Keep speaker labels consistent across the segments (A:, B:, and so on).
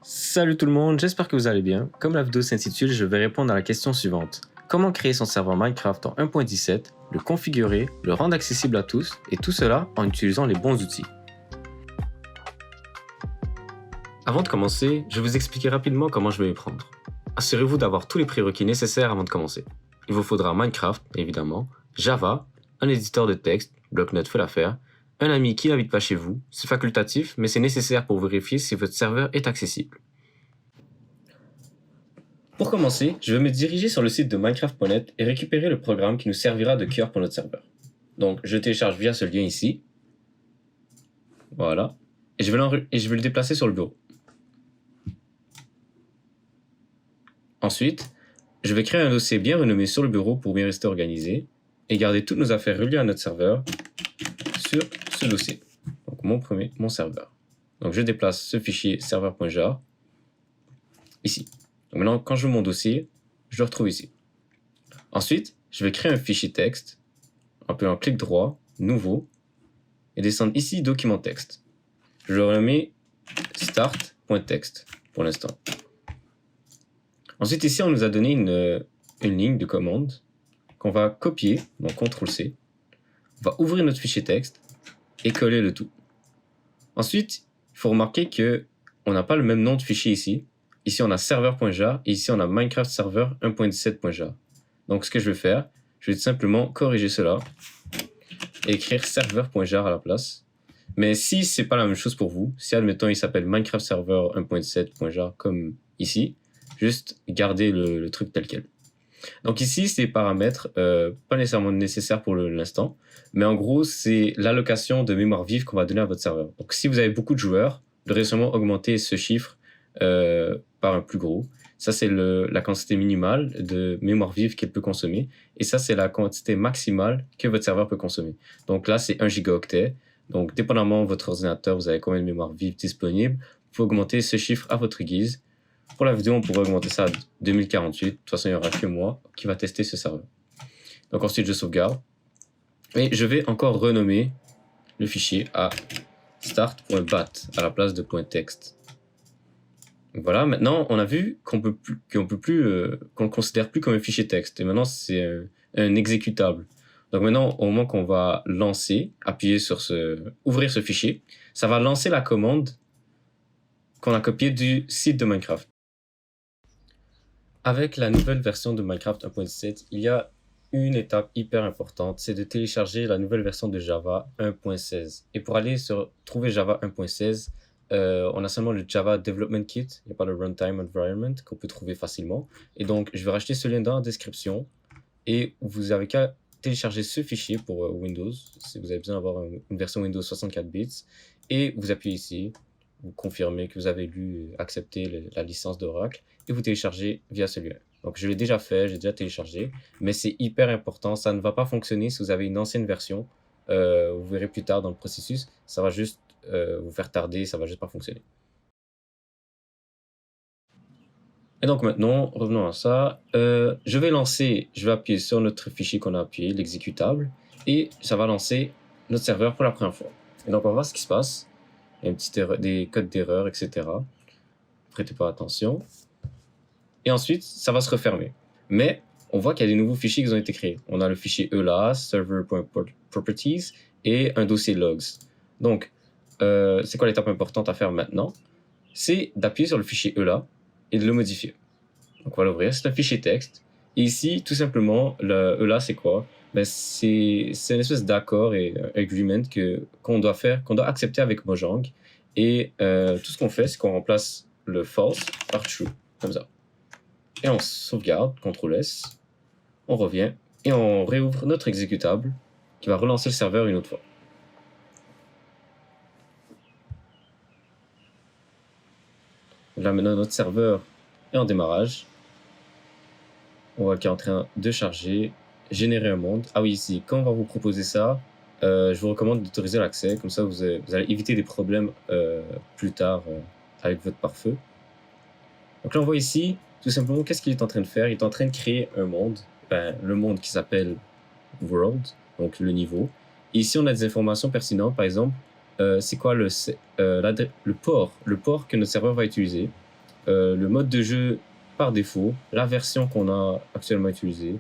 A: Salut tout le monde, j'espère que vous allez bien. Comme la vidéo s'intitule, je vais répondre à la question suivante. Comment créer son serveur Minecraft en 1.17, le configurer, le rendre accessible à tous, et tout cela en utilisant les bons outils. Avant de commencer, je vais vous expliquer rapidement comment je vais m'y prendre. Assurez-vous d'avoir tous les prérequis nécessaires avant de commencer. Il vous faudra Minecraft, évidemment, Java, un éditeur de texte, bloc-notes fait l'affaire, un ami qui n'habite pas chez vous, c'est facultatif, mais c'est nécessaire pour vérifier si votre serveur est accessible. Pour commencer, je vais me diriger sur le site de Minecraft.net et récupérer le programme qui nous servira de cœur pour notre serveur. Donc, je télécharge via ce lien ici. Voilà. Et je vais le déplacer sur le bureau. Ensuite, je vais créer un dossier bien renommé sur le bureau pour bien rester organisé et garder toutes nos affaires reliées à notre serveur sur ce dossier. Donc, mon serveur. Donc, je déplace ce fichier serveur.jar ici. Donc maintenant, quand je veux mon dossier, je le retrouve ici. Ensuite, je vais créer un fichier texte, appelant clic droit, nouveau, et descendre ici document texte. Je le remets start.text pour l'instant. Ensuite, ici, on nous a donné une ligne de commande qu'on va copier, donc CTRL-C. On va ouvrir notre fichier texte et coller le tout. Ensuite, il faut remarquer qu'on n'a pas le même nom de fichier ici. Ici, on a serveur.jar et ici, on a Minecraft Server 1.17.jar. Donc, ce que je vais faire, je vais tout simplement corriger cela et écrire serveur.jar à la place. Mais si ce n'est pas la même chose pour vous, si admettons il s'appelle Minecraft Server 1.17.jar comme ici, juste garder le truc tel quel. Donc ici, c'est des paramètres pas nécessairement nécessaires pour l'instant, mais en gros, c'est l'allocation de mémoire vive qu'on va donner à votre serveur. Donc si vous avez beaucoup de joueurs, vous devrez sûrement augmenter ce chiffre par un plus gros. Ça, c'est la quantité minimale de mémoire vive qu'il peut consommer. Et ça, c'est la quantité maximale que votre serveur peut consommer. Donc là, c'est 1 gigaoctet. Donc, dépendamment de votre ordinateur, vous avez combien de mémoire vive disponible. Vous pouvez augmenter ce chiffre à votre guise. Pour la vidéo, on pourrait augmenter ça à 2048. De toute façon, il n'y aura que moi qui va tester ce serveur. Donc ensuite, je sauvegarde. Et je vais encore renommer le fichier à start.bat à la place de .text. Voilà, maintenant, on a vu qu'on le considère plus comme un fichier texte. Et maintenant, c'est un exécutable. Donc maintenant, au moment qu'on va lancer, ouvrir ce fichier, ça va lancer la commande qu'on a copiée du site de Minecraft. Avec la nouvelle version de Minecraft 1.7, il y a une étape hyper importante, c'est de télécharger la nouvelle version de Java 1.16. Et pour aller trouver Java 1.16, on a seulement le Java Development Kit, il n'y a pas le Runtime Environment qu'on peut trouver facilement. Et donc, je vais racheter ce lien dans la description et vous avez qu'à télécharger ce fichier pour Windows, si vous avez besoin d'avoir une version Windows 64 bits. Et vous appuyez ici, vous confirmez que vous avez accepté la licence d'Oracle et vous téléchargez via ce lien. Donc, je l'ai déjà fait, j'ai déjà téléchargé, mais c'est hyper important. Ça ne va pas fonctionner si vous avez une ancienne version. Vous verrez plus tard dans le processus, ça va juste vous faire tarder, ça va juste pas fonctionner. Et donc maintenant, revenons à ça. Je vais appuyer sur notre fichier qu'on a appuyé, l'exécutable, et ça va lancer notre serveur pour la première fois. Et donc on va voir ce qui se passe. Il y a des codes d'erreur, etc. Prêtez pas attention. Et ensuite, ça va se refermer. Mais on voit qu'il y a des nouveaux fichiers qui ont été créés. On a le fichier ELA, server.properties, et un dossier logs. Donc, c'est quoi l'étape importante à faire maintenant? C'est d'appuyer sur le fichier ELA et de le modifier. Donc, on va l'ouvrir. C'est un fichier texte. Et ici, tout simplement, le ELA, c'est quoi? C'est une espèce d'accord et agreement qu'on doit accepter avec Mojang. Et tout ce qu'on fait, c'est qu'on remplace le false par true, comme ça. Et on sauvegarde, CTRL-S, on revient et on réouvre notre exécutable qui va relancer le serveur une autre fois. Là maintenant notre serveur est en démarrage. On voit qu'il est en train de charger, générer un monde. Ah oui, ici, quand on va vous proposer ça, je vous recommande d'autoriser l'accès, comme ça vous allez éviter des problèmes plus tard avec votre pare-feu. Donc là on voit ici, tout simplement, qu'est-ce qu'il est en train de faire? Il est en train de créer un monde, le monde qui s'appelle World, donc le niveau. Et ici, on a des informations pertinentes, par exemple, c'est quoi le port que notre serveur va utiliser. le mode de jeu par défaut, la version qu'on a actuellement utilisée.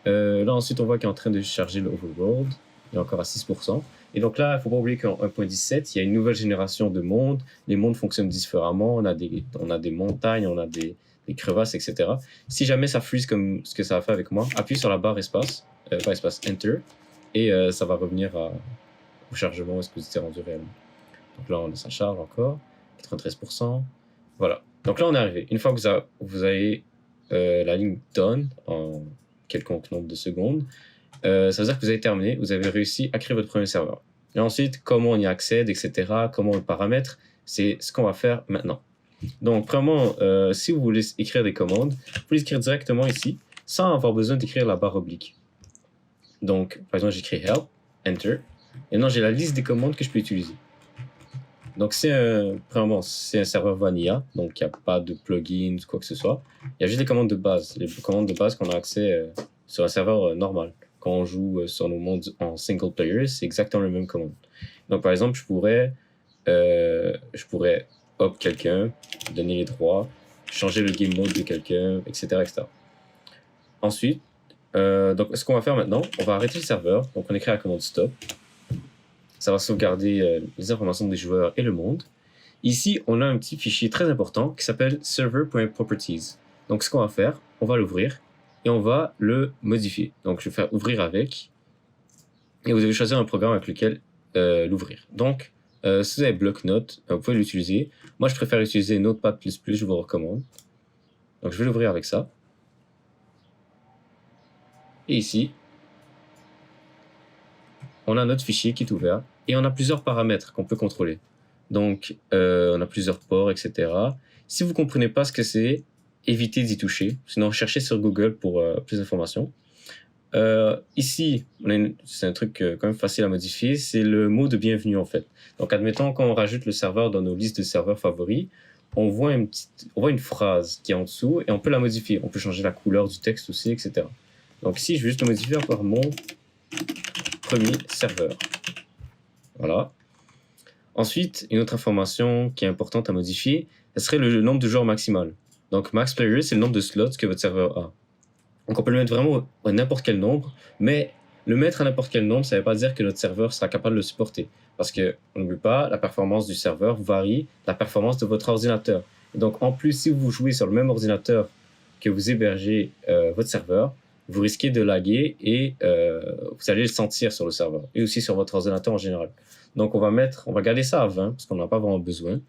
A: Là, ensuite, on voit qu'il est en train de charger le overworld. Il est encore à 6%. Et donc là, il ne faut pas oublier qu'en 1.17, il y a une nouvelle génération de mondes. Les mondes fonctionnent différemment. On a des montagnes, on a des crevasses, etc. Si jamais ça freeze comme ce que ça a fait avec moi, appuie sur la barre espace, pas espace, Enter, et ça va revenir au chargement où est-ce que vous étiez rendu réellement. Donc là, ça charge encore, 93%. Voilà. Donc là, on est arrivé. Une fois que vous avez la ligne done en quelconque nombre de secondes, ça veut dire que vous avez terminé, vous avez réussi à créer votre premier serveur. Et ensuite, comment on y accède, etc., comment on le paramètre, c'est ce qu'on va faire maintenant. Donc, premièrement, si vous voulez écrire des commandes, vous pouvez écrire directement ici, sans avoir besoin d'écrire la barre oblique. Donc, par exemple, j'écris help, enter, et maintenant j'ai la liste des commandes que je peux utiliser. Donc, premièrement, c'est un serveur vanilla, donc il n'y a pas de plugins, quoi que ce soit. Il y a juste les commandes de base, qu'on a accès sur un serveur normal. Quand on joue sur nos mondes en single player, c'est exactement le même commande. Donc, par exemple, je pourrais hop quelqu'un, donner les droits, changer le game mode de quelqu'un, etc., etc. Ensuite, donc, ce qu'on va faire maintenant, on va arrêter le serveur. Donc, on écrit la commande stop. Ça va sauvegarder les informations des joueurs et le monde. Ici, on a un petit fichier très important qui s'appelle server.properties. Donc, ce qu'on va faire, on va l'ouvrir et on va le modifier. Donc, je vais faire ouvrir avec. Et vous devez choisir un programme avec lequel l'ouvrir. Donc, si vous avez bloc-notes, vous pouvez l'utiliser. Moi, je préfère utiliser Notepad++, je vous recommande. Donc, je vais l'ouvrir avec ça. Et ici, on a notre fichier qui est ouvert et on a plusieurs paramètres qu'on peut contrôler. Donc, on a plusieurs ports, etc. Si vous ne comprenez pas ce que c'est, évitez d'y toucher. Sinon, cherchez sur Google pour plus d'informations. Ici, c'est un truc quand même facile à modifier, c'est le mot de bienvenue en fait. Donc, admettons, quand on rajoute le serveur dans nos listes de serveurs favoris, on voit une phrase qui est en dessous et on peut la modifier. On peut changer la couleur du texte aussi, etc. Donc ici, je vais juste le modifier par mon premier serveur. Voilà. Ensuite, une autre information qui est importante à modifier, ce serait le nombre de joueurs maximal. Donc, max player, c'est le nombre de slots que votre serveur a. Donc, on peut le mettre vraiment à n'importe quel nombre, mais le mettre à n'importe quel nombre, ça ne veut pas dire que notre serveur sera capable de le supporter. Parce que, on n'oublie pas, la performance du serveur varie de la performance de votre ordinateur. Et donc, en plus, si vous jouez sur le même ordinateur que vous hébergez votre serveur, vous risquez de laguer et vous allez le sentir sur le serveur et aussi sur votre ordinateur en général. Donc, on va garder ça à 20 parce qu'on n'a pas vraiment besoin.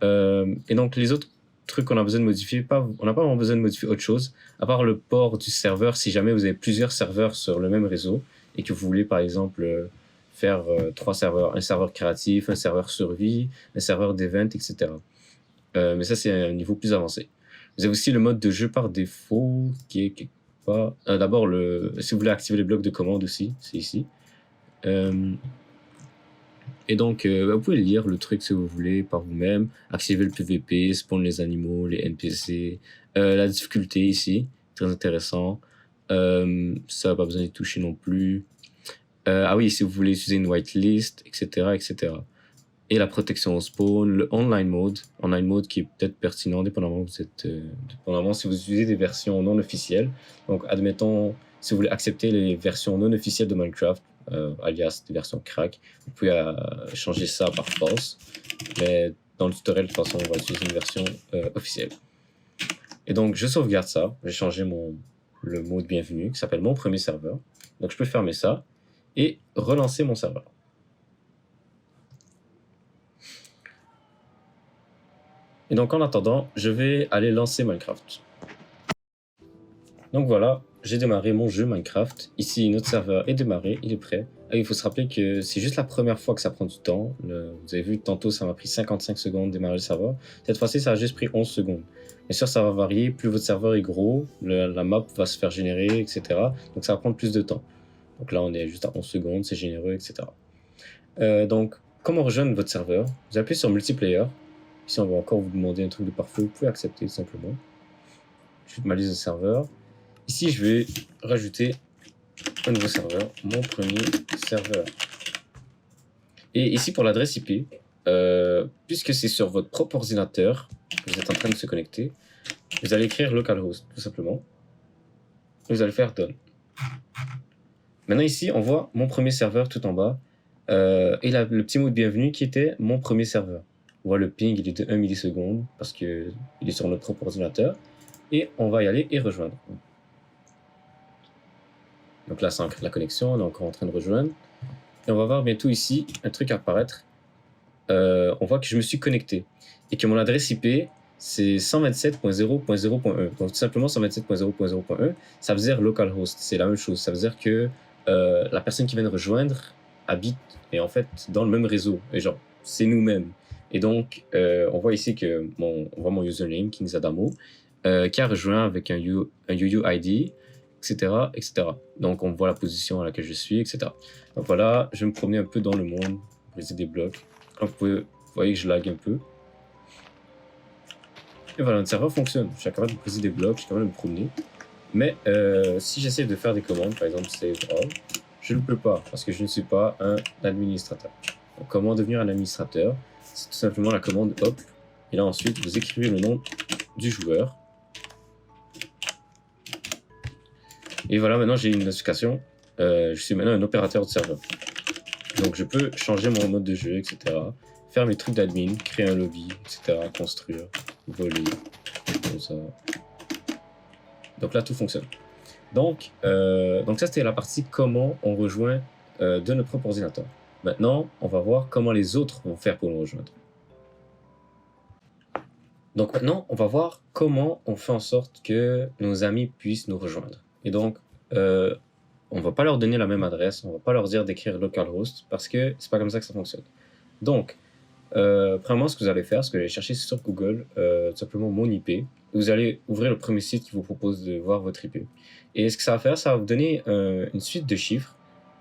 A: Et donc, les autres trucs qu'on a besoin de modifier, on n'a pas vraiment besoin de modifier autre chose, à part le port du serveur si jamais vous avez plusieurs serveurs sur le même réseau et que vous voulez, par exemple, faire 3 serveurs, un serveur créatif, un serveur survie, un serveur d'event, etc. Mais ça, c'est un niveau plus avancé. Vous avez aussi le mode de jeu par défaut qui est quelque part. D'abord, si vous voulez activer les blocs de commande aussi, c'est ici. Et donc, vous pouvez lire le truc si vous voulez par vous-même, activer le PVP, spawn les animaux, les NPC, la difficulté ici, très intéressant. Ça n'a pas besoin d'y toucher non plus. Ah oui, si vous voulez utiliser une whitelist, etc., etc. Et la protection au spawn, le online mode qui est peut-être pertinent dépendamment si vous utilisez des versions non officielles. Donc, admettons, si vous voulez accepter les versions non officielles de Minecraft, alias des versions crack, vous pouvez changer ça par false. Mais dans le tutoriel, de toute façon, on va utiliser une version officielle. Et donc, je sauvegarde ça. J'ai changé le mot de bienvenue qui s'appelle mon premier serveur. Donc, je peux fermer ça et relancer mon serveur. Et donc, en attendant, je vais aller lancer Minecraft. Donc voilà, j'ai démarré mon jeu Minecraft. Ici, notre serveur est démarré, il est prêt. Et il faut se rappeler que c'est juste la première fois que ça prend du temps. Vous avez vu, tantôt, ça m'a pris 55 secondes de démarrer le serveur. Cette fois-ci, ça a juste pris 11 secondes. Bien sûr, ça va varier. Plus votre serveur est gros, la map va se faire générer, etc. Donc, ça va prendre plus de temps. Donc là, on est juste à 11 secondes, c'est généreux, etc. Donc, comment rejoindre votre serveur? Vous appuyez sur Multiplayer. Ici, on va encore vous demander un truc de parfait. Vous pouvez accepter tout simplement. Je vais ma liste de serveurs. Ici, je vais rajouter un nouveau serveur, mon premier serveur. Et ici, pour l'adresse IP, puisque c'est sur votre propre ordinateur que vous êtes en train de se connecter, vous allez écrire localhost, tout simplement. Vous allez faire done. Maintenant ici, on voit mon premier serveur tout en bas et le petit mot de bienvenue qui était mon premier serveur. On voit le ping, il est de 1 milliseconde parce qu'il est sur notre propre ordinateur. Et on va y aller et rejoindre. Donc là, ça ancre la connexion, on est encore en train de rejoindre. Et on va voir bientôt ici un truc apparaître. On voit que je me suis connecté et que mon adresse IP, c'est 127.0.0.1. Donc tout simplement 127.0.0.1, ça veut dire localhost, c'est la même chose. Ça veut dire que la personne qui vient de rejoindre habite et en fait dans le même réseau. Et genre, c'est nous-mêmes. Et donc, on voit ici que on voit mon username, KingZadamo, qui a rejoint avec un UUID, etc., etc. Donc, on voit la position à laquelle je suis, etc. Donc voilà, je vais me promener un peu dans le monde, briser des blocs. Comme vous voyez que je lag un peu. Et voilà, notre serveur fonctionne. Je suis capable de briser des blocs, je suis capable de me promener. Mais si j'essaie de faire des commandes, par exemple save all, je ne peux pas parce que je ne suis pas un administrateur. Donc, comment devenir un administrateur? C'est tout simplement la commande hop. Et là ensuite, vous écrivez le nom du joueur. Et voilà, maintenant j'ai une notification. Je suis maintenant un opérateur de serveur. Donc je peux changer mon mode de jeu, etc. Faire mes trucs d'admin, créer un lobby, etc. Construire, voler, comme ça. Donc là, tout fonctionne. Donc ça, c'était la partie comment on rejoint de notre propre ordinateur. Maintenant, on va voir comment les autres vont faire pour nous rejoindre. Donc maintenant, on va voir comment on fait en sorte que nos amis puissent nous rejoindre. Et donc, on va pas leur donner la même adresse, on va pas leur dire d'écrire localhost parce que c'est pas comme ça que ça fonctionne. Donc, premièrement, ce que vous allez faire, c'est que vous allez chercher sur Google tout simplement mon IP. Vous allez ouvrir le premier site qui vous propose de voir votre IP. Et ce que ça va faire, ça va vous donner une suite de chiffres.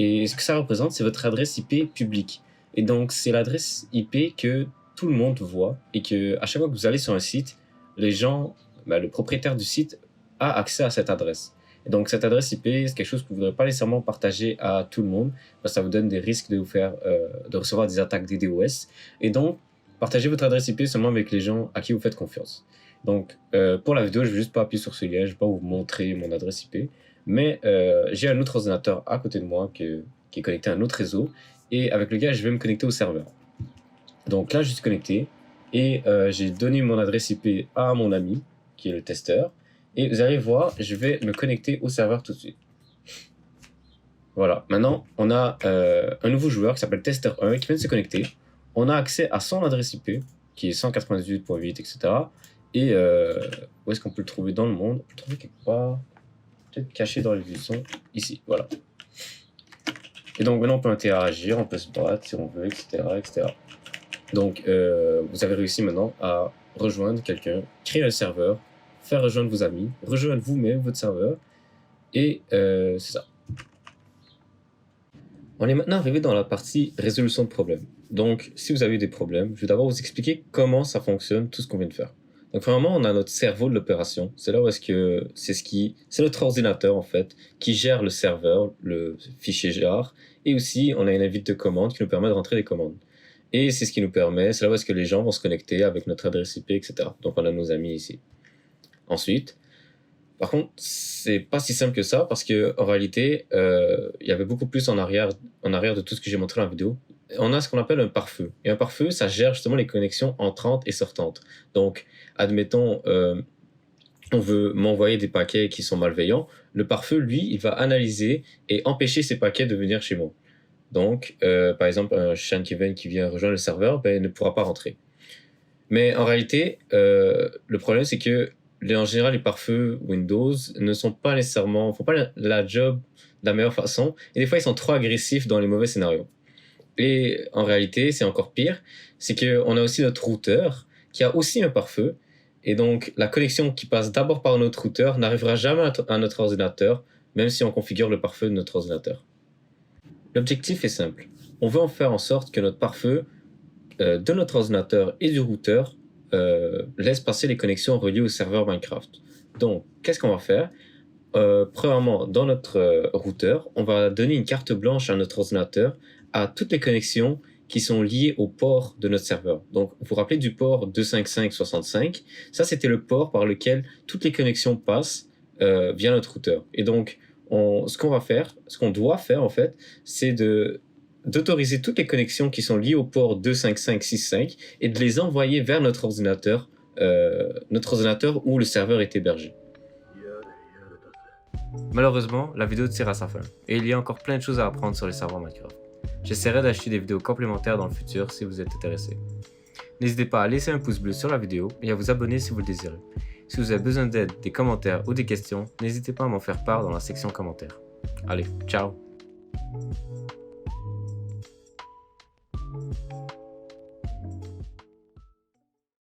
A: Et ce que ça représente, c'est votre adresse IP publique. Et donc, c'est l'adresse IP que tout le monde voit et que à chaque fois que vous allez sur un site, les gens, le propriétaire du site a accès à cette adresse. Et donc, cette adresse IP, c'est quelque chose que vous ne voudrez pas nécessairement partager à tout le monde parce que ça vous donne des risques de de recevoir des attaques DDoS. Et donc, partagez votre adresse IP seulement avec les gens à qui vous faites confiance. Donc, pour la vidéo, je ne vais juste pas appuyer sur ce lien, je ne vais pas vous montrer mon adresse IP, mais j'ai un autre ordinateur à côté de moi qui est connecté à un autre réseau et avec lequel je vais me connecter au serveur. Donc là, je suis connecté et j'ai donné mon adresse IP à mon ami qui est le testeur. Et vous allez voir, je vais me connecter au serveur tout de suite. Voilà, maintenant, on a un nouveau joueur qui s'appelle Tester1 qui vient de se connecter. On a accès à son adresse IP, qui est 198.8, etc. Et où est-ce qu'on peut le trouver dans le monde? On peut le trouver quelque part, peut-être caché dans les buissons, ici, voilà. Et donc maintenant, on peut interagir, on peut se battre si on veut, etc. etc. Donc, vous avez réussi maintenant à rejoindre quelqu'un, créer un serveur, faire rejoindre vos amis, rejoindre vous-même votre serveur, et c'est ça. On est maintenant arrivé dans la partie résolution de problèmes. Donc, si vous avez des problèmes, je vais d'abord vous expliquer comment ça fonctionne, tout ce qu'on vient de faire. Donc, premièrement, on a notre cerveau de l'opération. C'est là où est-ce que c'est notre ordinateur en fait qui gère le serveur, le fichier jar, et aussi on a une invite de commande qui nous permet de rentrer des commandes. Et c'est ce qui nous permet, c'est là où est-ce que les gens vont se connecter avec notre adresse IP, etc. Donc, on a nos amis ici. Ensuite, par contre, c'est pas si simple que ça parce que en réalité, il y avait beaucoup plus en arrière de tout ce que j'ai montré dans la vidéo. On a ce qu'on appelle un pare-feu. Et un pare-feu, ça gère justement les connexions entrantes et sortantes. Donc, admettons, on veut m'envoyer des paquets qui sont malveillants. Le pare-feu, lui, il va analyser et empêcher ces paquets de venir chez moi. Donc, par exemple, un Shankiven qui vient rejoindre le serveur, ne pourra pas rentrer. Mais en réalité, le problème, c'est que en général, les pare-feux Windows ne sont pas nécessairement, font pas la job de la meilleure façon. Et des fois, ils sont trop agressifs dans les mauvais scénarios. Et en réalité, c'est encore pire, c'est qu'on a aussi notre routeur qui a aussi un pare-feu. Et donc, la connexion qui passe d'abord par notre routeur n'arrivera jamais à notre ordinateur, même si on configure le pare-feu de notre ordinateur. L'objectif est simple. On veut en faire en sorte que notre pare-feu de notre ordinateur et du routeur laisse passer les connexions reliées au serveur Minecraft. Donc, qu'est-ce qu'on va faire? Premièrement, dans notre routeur, on va donner une carte blanche à notre ordinateur à toutes les connexions qui sont liés au port de notre serveur. Donc, vous vous rappelez du port 255.65? Ça, c'était le port par lequel toutes les connexions passent via notre routeur. Et donc, ce qu'on doit faire en fait, c'est d'autoriser toutes les connexions qui sont liées au port 255.65 et de les envoyer vers notre ordinateur où le serveur est hébergé. Malheureusement, la vidéo tire à sa fin, et il y a encore plein de choses à apprendre sur les serveurs Minecraft. J'essaierai d'acheter des vidéos complémentaires dans le futur si vous êtes intéressé. N'hésitez pas à laisser un pouce bleu sur la vidéo et à vous abonner si vous le désirez. Si vous avez besoin d'aide, des commentaires ou des questions, n'hésitez pas à m'en faire part dans la section commentaires. Allez, ciao!